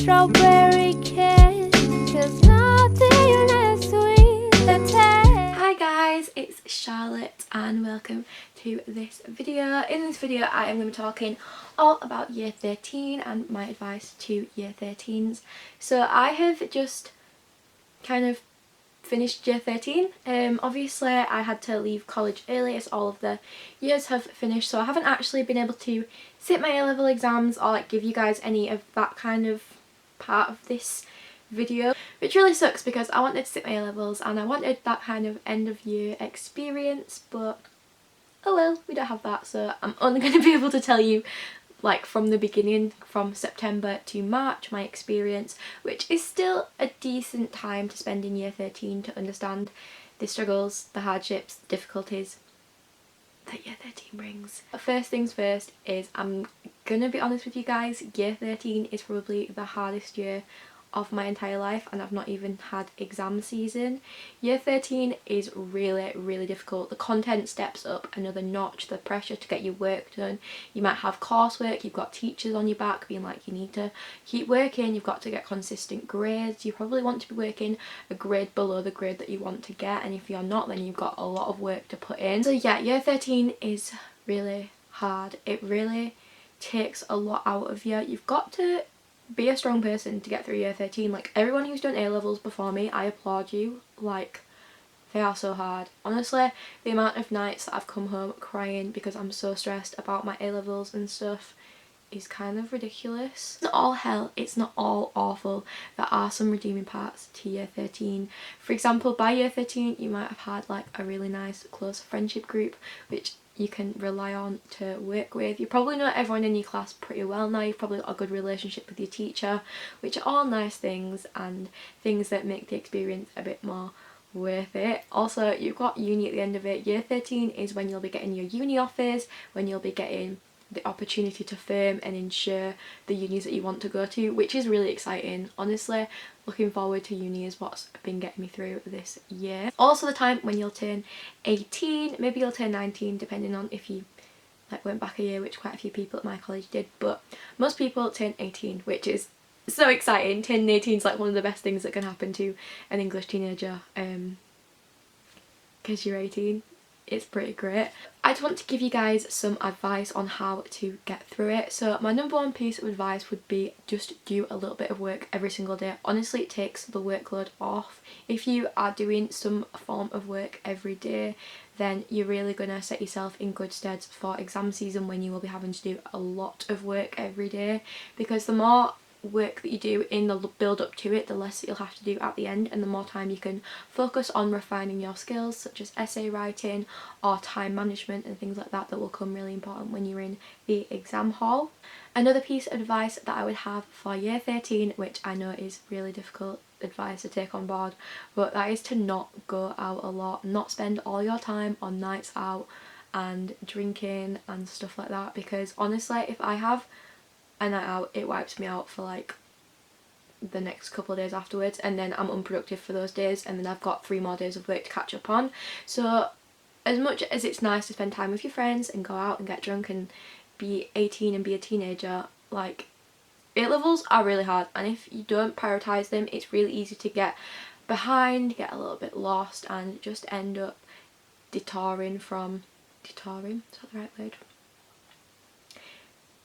strawberry kiss, 'cause nothing is sweet the taste. Hi guys, it's Charlotte and welcome to this video. In this video I am going to be talking all about year 13 and my advice to year 13s. So I have just kind of finished year 13. Obviously I had to leave college early as all of the years have finished, so I haven't actually been able to sit my A-level exams or like give you guys any of that kind of part of this video, which really sucks because I wanted to sit my A-levels and I wanted that kind of end of year experience, but oh well, we don't have that, so I'm only going to be able to tell you like from the beginning, from September to March, my experience, which is still a decent time to spend in year 13 to understand the struggles, the hardships, the difficulties that year 13 brings. First things first is I'm gonna be honest with you guys, year 13 is probably the hardest year of my entire life and I've not even had exam season. Year 13 is really difficult. The content steps up another notch, the pressure to get your work done. You might have coursework, you've got teachers on your back being like you need to keep working, you've got to get consistent grades, you probably want to be working a grade below the grade that you want to get, and if you're not then you've got a lot of work to put in. So yeah, year 13 is really hard. It really takes a lot out of you. You've got to be a strong person to get through year 13. Like everyone who's done A-levels before me, I applaud you. Like they are so hard. Honestly, the amount of nights that I've come home crying because I'm so stressed about my A-levels and stuff is kind of ridiculous. It's not all hell, it's not all awful. There are some redeeming parts to year 13. For example, by year 13 you might have had like a really nice close friendship group which you can rely on to work with. You probably know everyone in your class pretty well now, you've probably got a good relationship with your teacher, which are all nice things and things that make the experience a bit more worth it. Also, you've got uni at the end of it. Year 13 is when you'll be getting your uni offers, when you'll be getting the opportunity to firm and ensure the unis that you want to go to, which is really exciting. Honestly, looking forward to uni is what's been getting me through this year. Also the time when you'll turn 18, maybe you'll turn 19 depending on if you like went back a year, which quite a few people at my college did, but most people turn 18, which is so exciting. Turning 18 is like one of the best things that can happen to an English teenager because you're 18. It's pretty great. I just want to give you guys some advice on how to get through it. So my number one piece of advice would be just do a little bit of work every single day. Honestly, it takes the workload off. If you are doing some form of work every day, then you're really going to set yourself in good stead for exam season when you will be having to do a lot of work every day, because the more work that you do in the build up to it, the less that you'll have to do at the end, and the more time you can focus on refining your skills such as essay writing or time management and things like that will come really important when you're in the exam hall. Another piece of advice that I would have for year 13, which I know is really difficult advice to take on board, but that is to not go out a lot, not spend all your time on nights out and drinking and stuff like that, because honestly if I have a night out it wipes me out for like the next couple of days afterwards, and then I'm unproductive for those days, and then I've got 3 more days of work to catch up on. So as much as it's nice to spend time with your friends and go out and get drunk and be 18 and be a teenager, like A-levels are really hard, and if you don't prioritise them it's really easy to get behind, get a little bit lost and just end up detouring, is that the right word?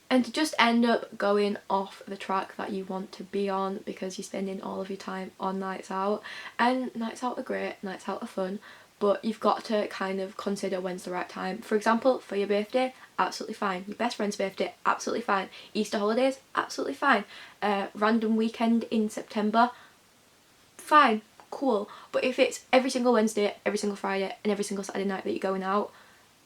And to just end up going off the track that you want to be on because you're spending all of your time on nights out. And nights out are great, nights out are fun, but you've got to kind of consider when's the right time. For example, for your birthday, absolutely fine. Your best friend's birthday, absolutely fine. Easter holidays, absolutely fine. Random weekend in September, fine, cool. But if it's every single Wednesday, every single Friday and every single Saturday night that you're going out,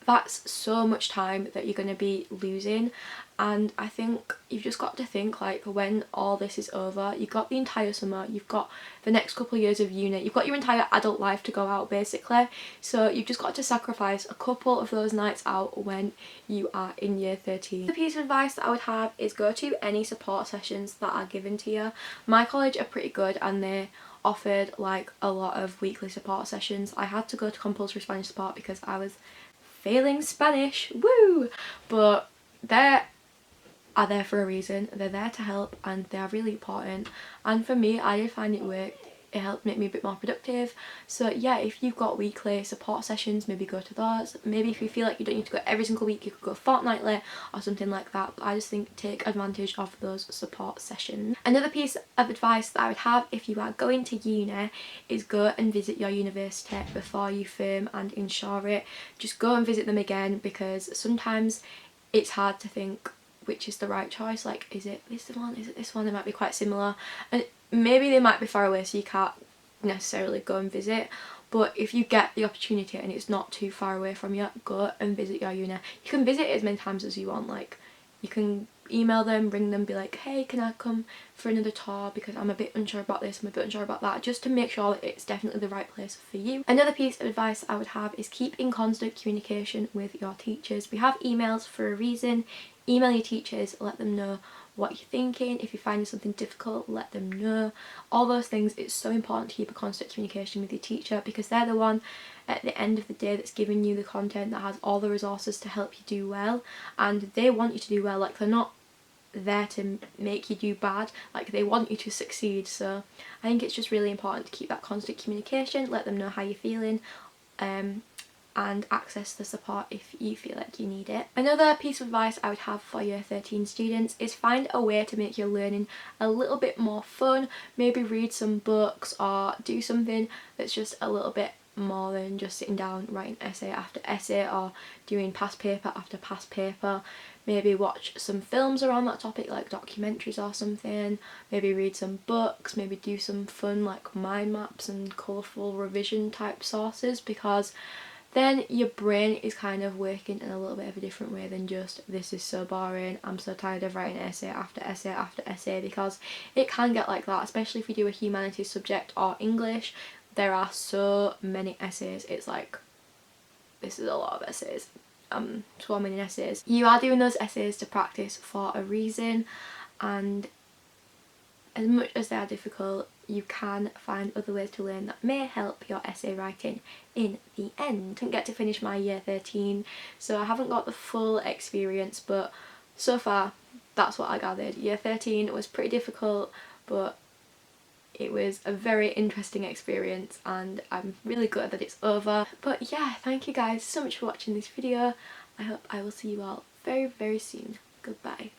that's so much time that you're going to be losing. And I think you've just got to think like when all this is over, you've got the entire summer, you've got the next couple of years of uni, you've got your entire adult life to go out basically, so you've just got to sacrifice a couple of those nights out when you are in year 13. The piece of advice that I would have is go to any support sessions that are given to you. My college are pretty good and they offered like a lot of weekly support sessions. I had to go to compulsory Spanish support because I was failing Spanish, woo! But there are there for a reason. They're there to help and they are really important, and for me, I did find it helped make me a bit more productive. So yeah, if you've got weekly support sessions, maybe go to those. Maybe if you feel like you don't need to go every single week, you could go fortnightly or something like that. But I just think take advantage of those support sessions. Another piece of advice that I would have if you are going to uni is go and visit your university before you firm and insure it. Just go and visit them again, because sometimes it's hard to think which is the right choice. Like, is it this one, is it this one? They might be quite similar, and maybe they might be far away, so you can't necessarily go and visit. But if you get the opportunity and it's not too far away from you, go and visit your uni. You can visit it as many times as you want. Like, you can email them, ring them, be like, hey, can I come for another tour because I'm a bit unsure about this, I'm a bit unsure about that, just to make sure that it's definitely the right place for you. Another piece of advice I would have is keep in constant communication with your teachers. We have emails for a reason. Email your teachers, let them know what you're thinking. If you're finding something difficult, let them know. All those things, it's so important to keep a constant communication with your teacher, because they're the one at the end of the day that's giving you the content, that has all the resources to help you do well, and they want you to do well. Like, they're not there to make you do bad, like they want you to succeed. So I think it's just really important to keep that constant communication, let them know how you're feeling, and access the support if you feel like you need it. Another piece of advice I would have for year 13 students is find a way to make your learning a little bit more fun. Maybe read some books or do something that's just a little bit more than just sitting down writing essay after essay or doing past paper after past paper. Maybe watch some films around that topic, like documentaries or something. Maybe read some books, maybe do some fun like mind maps and colourful revision type sources, because then your brain is kind of working in a little bit of a different way than just, this is so boring, I'm so tired of writing essay after essay after essay, because it can get like that, especially if you do a humanities subject or English. There are so many essays, it's like, this is a lot of essays, swarming in essays. You are doing those essays to practice for a reason, and as much as they are difficult, you can find other ways to learn that may help your essay writing in the end. I didn't get to finish my year 13, so I haven't got the full experience, but so far that's what I gathered. Year 13 was pretty difficult, but it was a very interesting experience and I'm really glad that it's over. But yeah, thank you guys so much for watching this video. I hope I will see you all very, very soon. Goodbye.